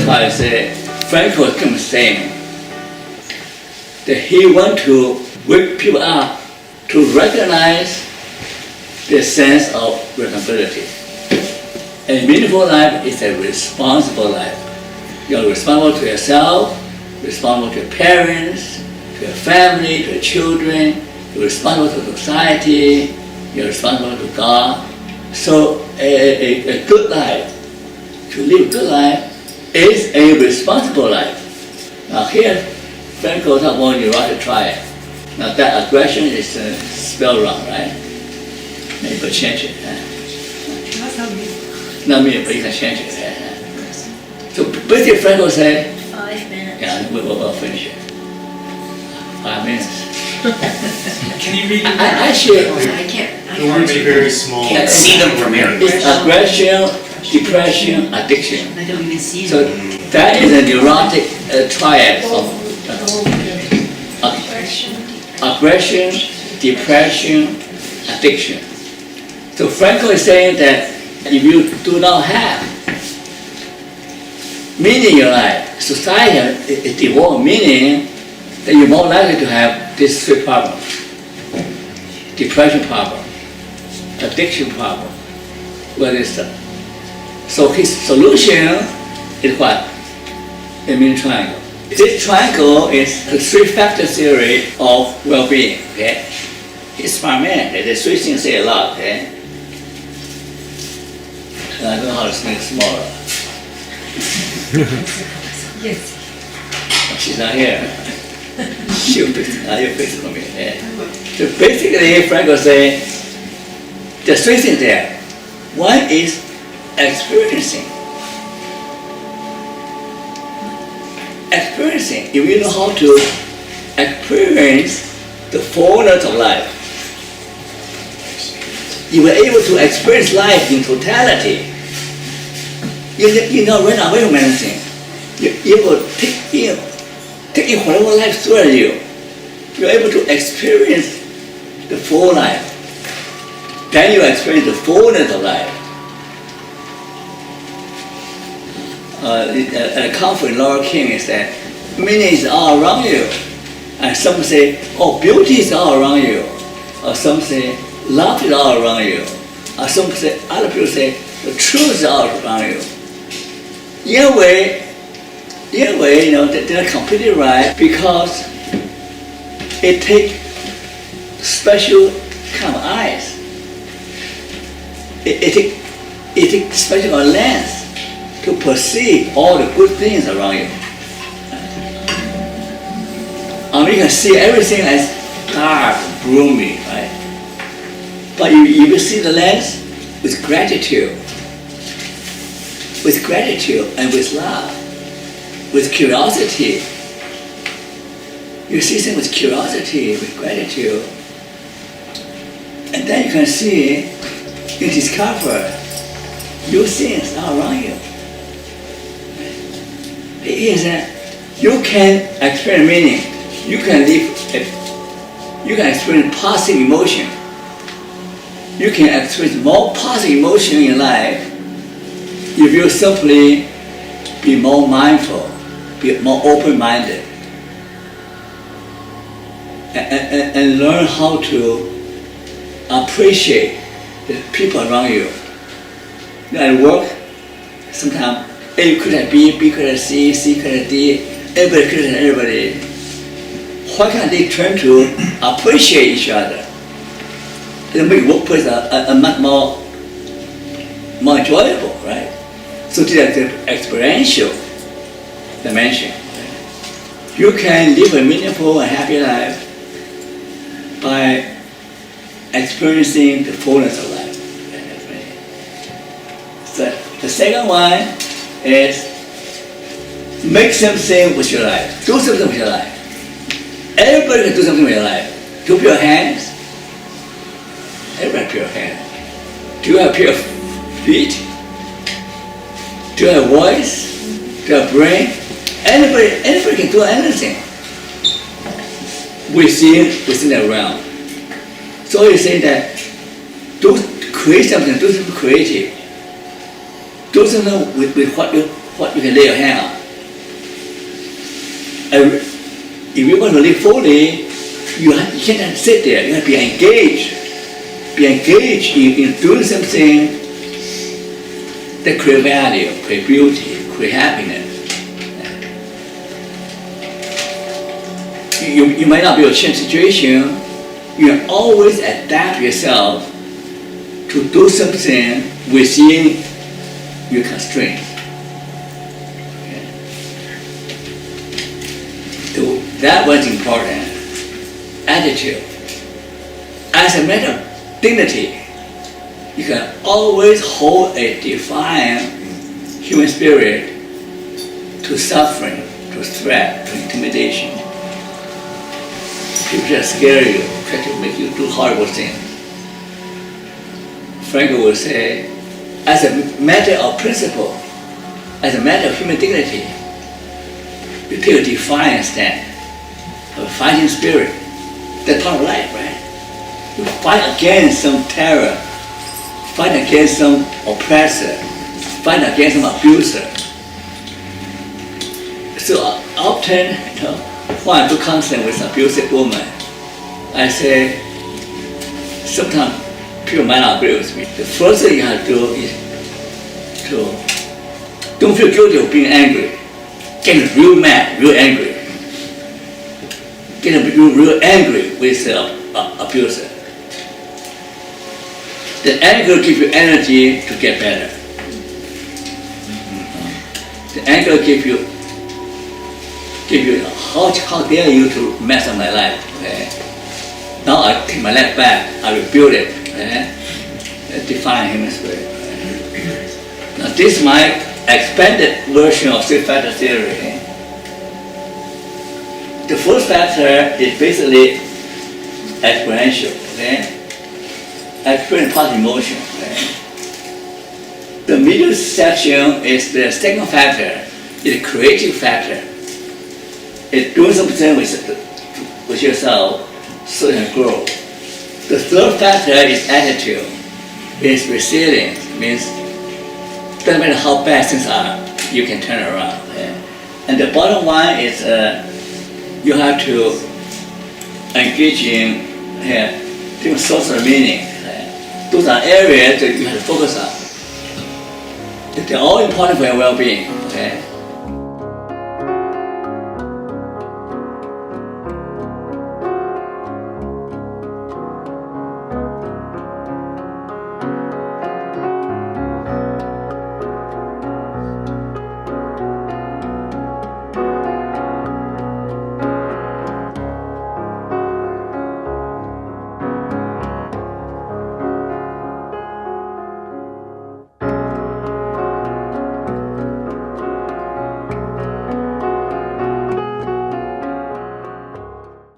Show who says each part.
Speaker 1: That's why I say Frankl kept saying that he want to wake people up to recognize the sense of responsibility. A meaningful life is a responsible life. You're responsible to yourself, responsible to your parents, to your family, to your children, you're responsible to society, you're responsible to God. So a good life, to live a good life, is a responsible life. Now here, Frankl talks about neurotic triad. Now that aggression is spelled wrong, right? Maybe we'll change it.
Speaker 2: That's how we.
Speaker 1: Not me, but you can change it. So basically Frankl said,
Speaker 2: 5 minutes.
Speaker 1: yeah, we'll finish it. 5 minutes.
Speaker 3: Can you read it?
Speaker 1: Actually,
Speaker 2: I can't.
Speaker 3: The words are very small.
Speaker 4: Can't see them from here.
Speaker 1: it's aggression, depression, addiction.
Speaker 2: I don't even see
Speaker 1: So
Speaker 2: it.
Speaker 1: that is a neurotic triad of aggression, depression, addiction. So Frankl is saying that if you do not have meaning in your life, society is devoid of meaning, then you're more likely to have these 3 problems. Depression problem, addiction problem. So his solution is what? A mean triangle. This triangle is the 3-factor theory of well-being. Okay? He's a smart man. The 3 things say a lot. Okay? And I don't know how to make it smaller.
Speaker 2: Yes.
Speaker 1: She's not here. She'll fix it for me. Yeah. So basically, Frankl say there's 3 things there. One is experiencing. Experiencing. If you know how to experience the fullness of life, you were able to experience life in totality. You not run away from anything. You will take in whatever life throws you. You're able to experience the full life. Then you experience the fullness of life. At a conference, Laura King said, meaning is all around you. And some say, oh, beauty is all around you. Or some say, love is all around you. Or some say, other people say, the truth is all around you. In a way, they're not completely right because it takes special kind of eyes. It takes special lens to perceive all the good things around you. You can see everything as dark, gloomy, right? But if you see the lens with gratitude and with love, with curiosity, you see things with curiosity, with gratitude, and then you can see, you discover new things all around you. It is that you can experience meaning. You can experience positive emotion. You can experience more positive emotion in life if you simply be more mindful, be more open-minded, and learn how to appreciate the people around you. At work, sometimes A could have B, B could have C, C could have D, everybody could have everybody. Why can't they turn to appreciate each other? It'll make workplace a much more enjoyable, right? So this is the experiential dimension. You can live a meaningful and happy life by experiencing the fullness of life. So the second one is make something with your life. Do something with your life. Everybody can do something with your life. Do you have your hands? Everybody have your hands. Do you have your feet? Do you have a voice? Do you have a brain? Anybody can do anything within that realm. So you say that create something, do something creative. Do something with what what you can lay your hand on. If you want to live fully, you can't sit there. You have to be engaged. Be engaged in doing something that create value, create beauty, create happiness. You might not be able to change situation. You can always adapt yourself to do something within your constraints. Okay. So that was important. Attitude. As a matter of dignity, you can always hold a divine human spirit to suffering, to threat, to intimidation. People just scare you, try to make you do horrible things. Frankl will say, as a matter of principle, as a matter of human dignity, you take a defiant stand, have a fighting spirit. That's part of life, right? You fight against some terror, fight against some oppressor, fight against some abuser. So often, when I do counseling with an abusive woman, I say, sometimes people might not agree with me. The first thing you have to do is to don't feel guilty of being angry. Get real mad, real angry. Get real angry with the abuser. The anger gives you energy to get better. The anger gives you how dare you to mess up my life. Okay? Now I take my life back, I rebuild it. Okay? Define human spirit. Okay? Now this is my expanded version of six-factor theory. The first factor is basically experiential. Okay? Experience positive emotion. Okay? The middle section is the second factor, is the creative factor. It's doing something with yourself so you can grow. The third factor is attitude. It's resilience. It means doesn't matter how bad things are, you can turn around. Okay? And the bottom line is you have to engage in different sources of meaning. Okay? Those are areas that you have to focus on. They're all important for your well-being. Okay?